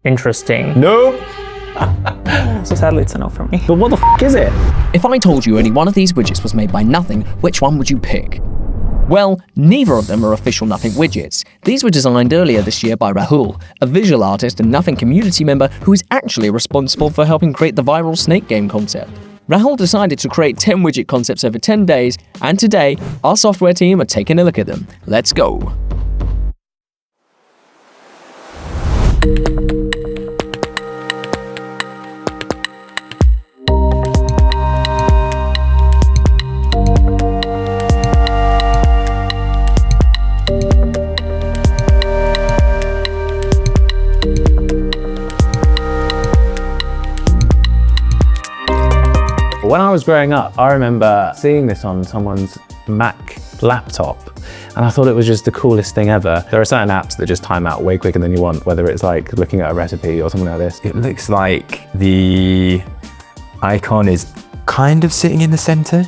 Interesting. Nope. So sadly, it's a no for me. But what the f is it? If I told you only one of these widgets was made by nothing, which one would you pick? Well, neither of them are official Nothing widgets. These were designed earlier this year by Rahul, a visual artist and Nothing community member who is actually responsible for helping create the viral snake game concept. Rahul decided to create 10 widget concepts over 10 days, and today, our software team are taking a look at them. Let's go. When I was growing up, I remember seeing this on someone's Mac laptop, and I thought it was just the coolest thing ever. There are certain apps that just time out way quicker than you want, whether it's like looking at a recipe or something like this. It looks like the icon is kind of sitting in the center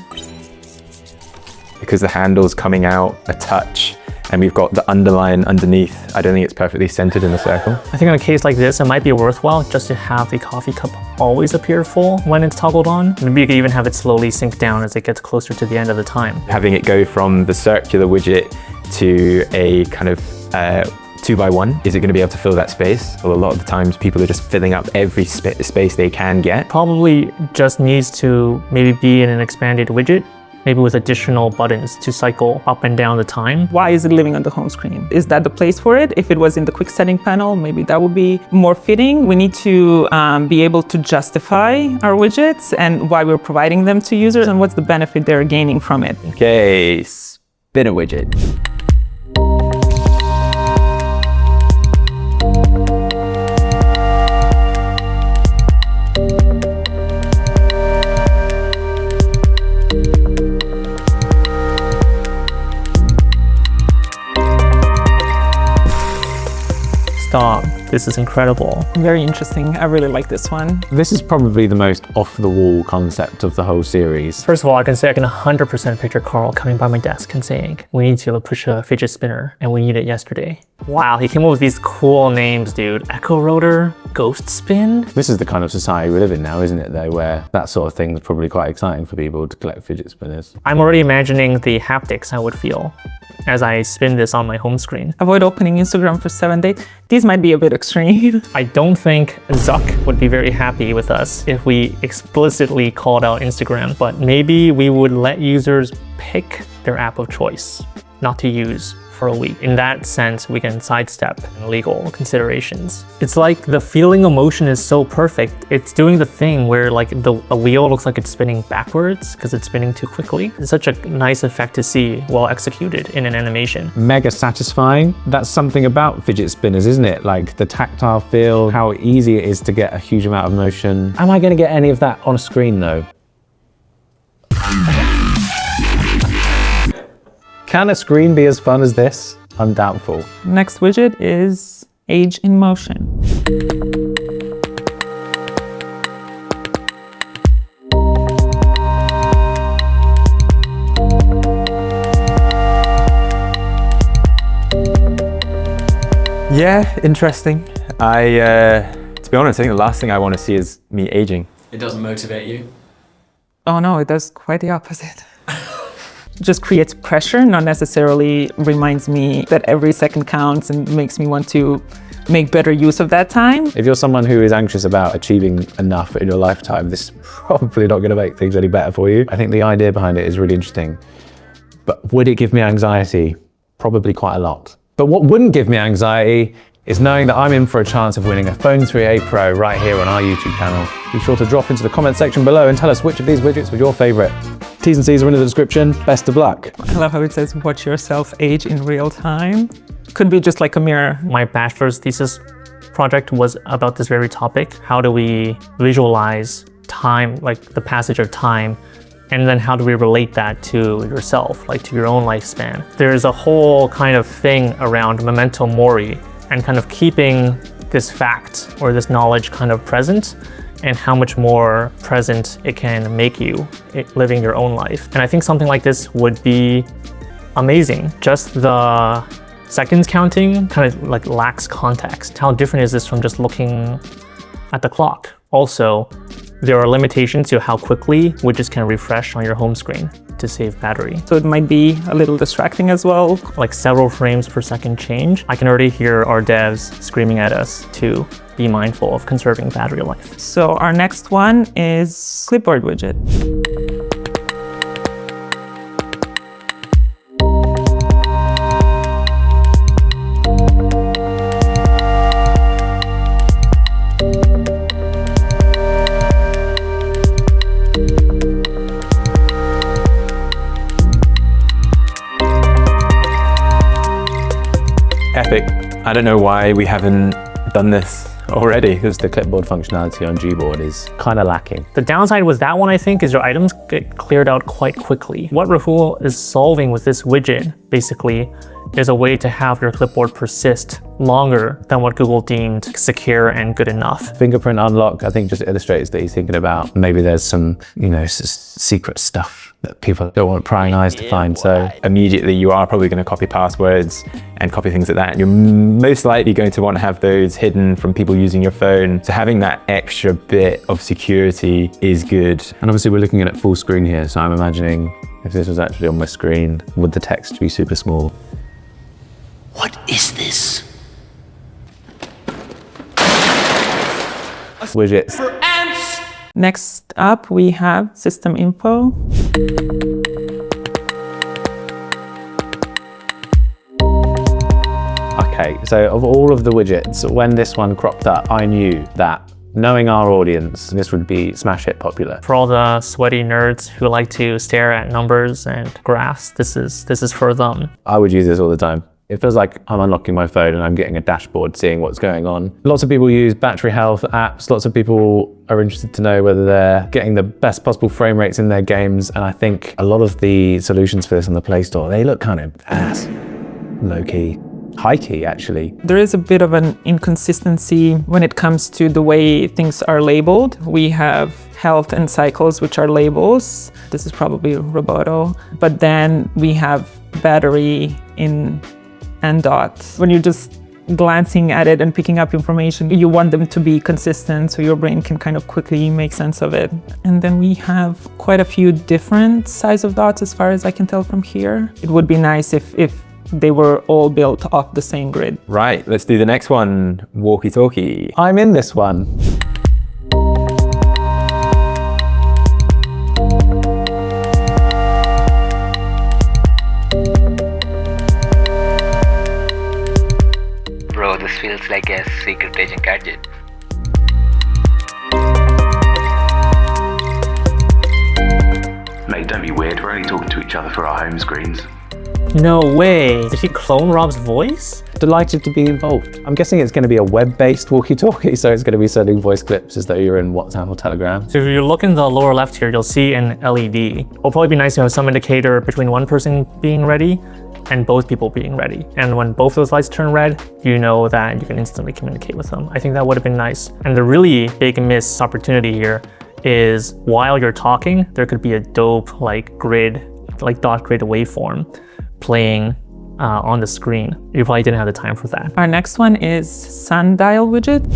because the handle's coming out a touch and we've got the underline underneath. I don't think it's perfectly centered in the circle. I think in a case like this, it might be worthwhile just to have the coffee cup always appear full when it's toggled on. Maybe you can even have it slowly sink down as it gets closer to the end of the time. Having it go from the circular widget to a kind of 2x1, is it going to be able to fill that space? Well, a lot of the times people are just filling up every space they can get. Probably just needs to maybe be in an expanded widget, maybe with additional buttons to cycle up and down the time. Why is it living on the home screen? Is that the place for it? If it was in the quick setting panel, maybe that would be more fitting. We need to be able to justify our widgets and why we're providing them to users and what's the benefit they're gaining from it. Okay, spin a widget. Stop. This is incredible. Very interesting. I really like this one. This is probably the most off-the-wall concept of the whole series. First of all, I can say I can 100% picture Carl coming by my desk and saying, we need to push a fidget spinner and we need it yesterday. Wow, he came up with these cool names, dude. Echo Rotor, Ghost Spin. This is the kind of society we live in now, isn't it, though, where that sort of thing is probably quite exciting for people to collect fidget spinners. I'm already imagining the haptics I would feel as I spin this on my home screen. Avoid opening Instagram for 7 days. These might be a bit extreme. I don't think Zuck would be very happy with us if we explicitly called out Instagram, but maybe we would let users pick their app of choice not to use for a week. In that sense, we can sidestep legal considerations. It's like the feeling of motion is so perfect. It's doing the thing where like a wheel looks like it's spinning backwards because it's spinning too quickly. It's such a nice effect to see well executed in an animation. Mega satisfying. That's something about fidget spinners, isn't it? Like the tactile feel, how easy it is to get a huge amount of motion. Am I going to get any of that on a screen though? Can a screen be as fun as this? I'm doubtful. Next widget is Age in Motion. Yeah, interesting. To be honest, I think the last thing I want to see is me aging. It doesn't motivate you? Oh no, it does quite the opposite. Just creates pressure, not necessarily reminds me that every second counts and makes me want to make better use of that time. If you're someone who is anxious about achieving enough in your lifetime, this is probably not going to make things any better for you. I think the idea behind it is really interesting. But would it give me anxiety? Probably quite a lot. But what wouldn't give me anxiety is knowing that I'm in for a chance of winning a Phone 3a Pro right here on our YouTube channel. Be sure to drop into the comment section below and tell us which of these widgets was your favorite. T's and C's are in the description. Best of luck. I love how it says, watch yourself age in real time. Could be just like a mirror. My bachelor's thesis project was about this very topic. How do we visualize time, like the passage of time, and then how do we relate that to yourself, like to your own lifespan? There's a whole kind of thing around memento mori and kind of keeping this fact or this knowledge kind of present and how much more present it can make you living your own life. And I think something like this would be amazing. Just the Seconds counting kind of like lacks context. How different is this from just looking at the clock? Also, there are limitations to how quickly widgets can refresh on your home screen to save battery. So it might be a little distracting as well. Like several frames per second change. I can already hear our devs screaming at us to be mindful of conserving battery life. So our next one is Clipboard widget. Epic. I don't know why we haven't done this already. Because the clipboard functionality on Gboard is kind of lacking. The downside with that one, I think, is your items get cleared out quite quickly. What Rahul is solving with this widget, basically, is a way to have your clipboard persist longer than what Google deemed secure and good enough. Fingerprint unlock, I think, just illustrates that he's thinking about maybe there's some, secret stuff that people don't want prying eyes to find. So Immediately you are probably going to copy passwords and copy things like that. And you're most likely going to want to have those hidden from people using your phone. So having that extra bit of security is good. And obviously we're looking at it full screen here, so I'm imagining if this was actually on my screen, would the text be super small? What is this? Widgets. Next up, we have system info. Okay, so of all of the widgets, when this one cropped up, I knew that knowing our audience, this would be smash hit popular. For all the sweaty nerds who like to stare at numbers and graphs, this is for them. I would use this all the time. It feels like I'm unlocking my phone and I'm getting a dashboard seeing what's going on. Lots of people use battery health apps. Lots of people are interested to know whether they're getting the best possible frame rates in their games. And I think a lot of the solutions for this on the Play Store, they look kind of ass, low-key, high-key actually. There is a bit of an inconsistency when it comes to the way things are labeled. We have health and cycles, which are labels. This is probably Roboto. But then we have battery and dots. When you're just glancing at it and picking up information, you want them to be consistent so your brain can kind of quickly make sense of it. And then we have quite a few different size of dots as far as I can tell from here. It would be nice if they were all built off the same grid. Right, let's do the next one, Walkie-talkie. I'm in this one. Bro, this feels like a secret agent gadget. Mate, don't be weird. We're only talking to each other for our home screens. No way. Did he clone Rob's voice? Delighted to be involved. I'm guessing it's going to be a web-based walkie-talkie, so it's going to be sending voice clips as though you're in WhatsApp or Telegram. So if you look in the lower left here, you'll see an LED. It'll probably be nice to have some indicator between one person being ready and both people being ready. And when both those lights turn red, you know that you can instantly communicate with them. I think that would have been nice. And the really big missed opportunity here is while you're talking, there could be a dope like grid, like dot grid waveform playing on the screen. You probably didn't have the time for that. Our next one is Sundial widget.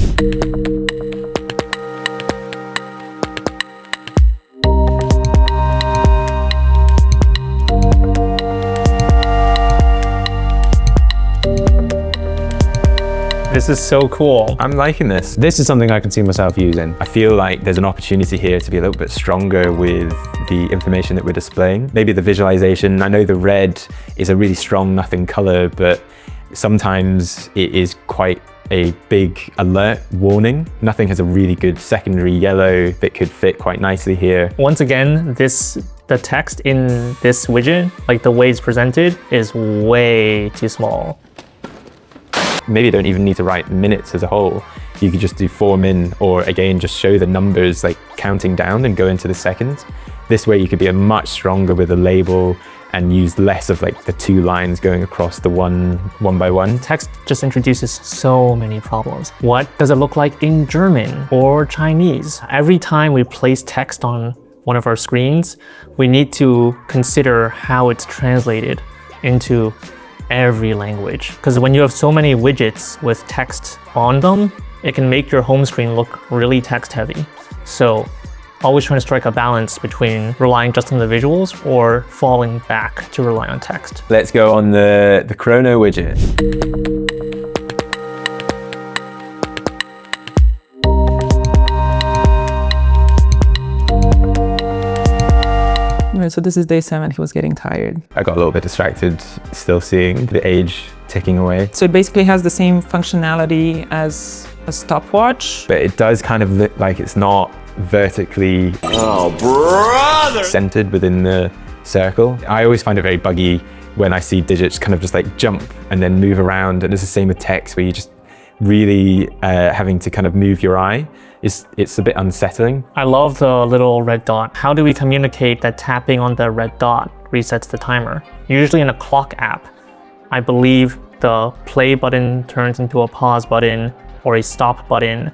This is so cool. I'm liking this. This is something I can see myself using. I feel like there's an opportunity here to be a little bit stronger with the information that we're displaying. Maybe the visualization. I know the red is a really strong nothing color, but sometimes it is quite a big alert warning. Nothing has a really good secondary yellow that could fit quite nicely here. Once again, the text in this widget, like the way it's presented, is way too small. Maybe you don't even need to write minutes as a whole. You could just do 4 min, or again, just show the numbers like counting down and go into the seconds. This way you could be much stronger with a label and use less of like the 2 lines going across the one by one. Text just introduces so many problems. What does it look like in German or Chinese? Every time we place text on one of our screens, we need to consider how it's translated into every language. Because when you have so many widgets with text on them, it can make your home screen look really text heavy. So always trying to strike a balance between relying just on the visuals or falling back to rely on text. Let's go on the Chrono widget. So this is day 7, he was getting tired. I got a little bit distracted, still seeing the age ticking away. So it basically has the same functionality as a stopwatch. But it does kind of look like it's not vertically centered within the circle. I always find it very buggy when I see digits kind of just like jump and then move around. And it's the same with text where you just really having to kind of move your eye. It's a bit unsettling. I love the little red dot. How do we communicate that tapping on the red dot resets the timer? Usually in a clock app, I believe the play button turns into a pause button or a stop button.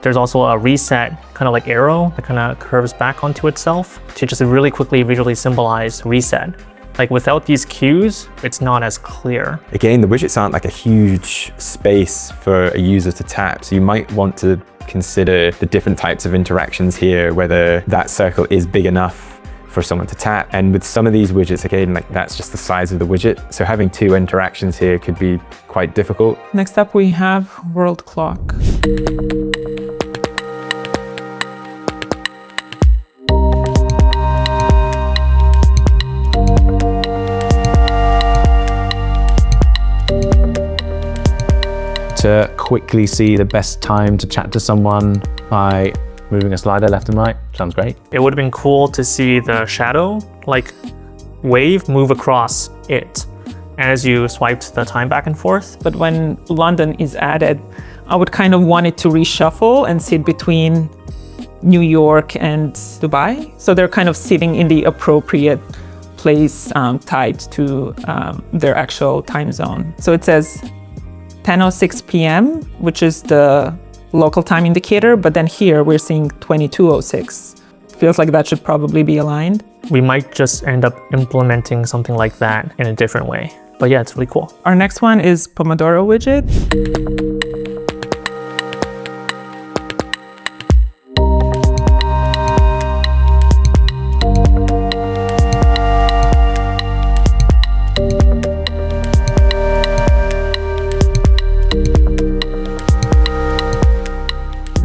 There's also a reset kind of like arrow that kind of curves back onto itself to just really quickly visually symbolize reset. Like without these cues, it's not as clear. Again, the widgets aren't like a huge space for a user to tap. So you might want to consider the different types of interactions here, whether that circle is big enough for someone to tap. And with some of these widgets, again, like that's just the size of the widget. So having 2 interactions here could be quite difficult. Next up, we have world clock. To quickly see the best time to chat to someone by moving a slider left and right. Sounds great. It would have been cool to see the shadow, like wave, move across it as you swiped the time back and forth. But when London is added, I would kind of want it to reshuffle and sit between New York and Dubai. So they're kind of sitting in the appropriate place tied to their actual time zone. So it says 10:06 p.m., which is the local time indicator, but then here we're seeing 22:06. Feels like that should probably be aligned. We might just end up implementing something like that in a different way. But yeah, it's really cool. Our next one is Pomodoro widget.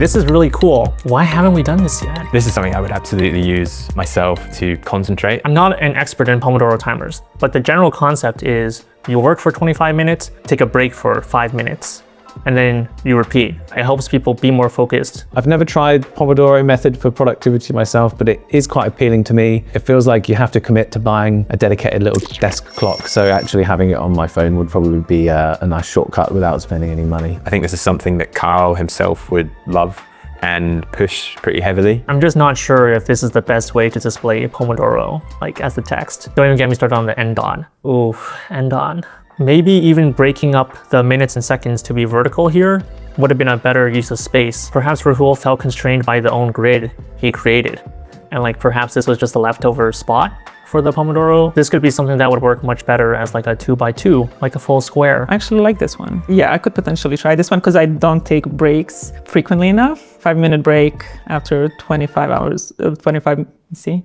This is really cool. Why haven't we done this yet? This is something I would absolutely use myself to concentrate. I'm not an expert in Pomodoro timers, but the general concept is you work for 25 minutes, take a break for 5 minutes, and then you repeat. It helps people be more focused. I've never tried Pomodoro method for productivity myself, but it is quite appealing to me. It feels like you have to commit to buying a dedicated little desk clock. So actually having it on my phone would probably be a nice shortcut without spending any money. I think this is something that Carl himself would love and push pretty heavily. I'm just not sure if this is the best way to display Pomodoro, like as the text. Don't even get me started on the end dot. Ooh, end dot. Maybe even breaking up the minutes and seconds to be vertical here would have been a better use of space. Perhaps Rahul felt constrained by the own grid he created. And like perhaps this was just a leftover spot for the Pomodoro. This could be something that would work much better as like a 2x2, like a full square. I actually like this one. Yeah, I could potentially try this one because I don't take breaks frequently enough. 5-minute break after 25 hours, see?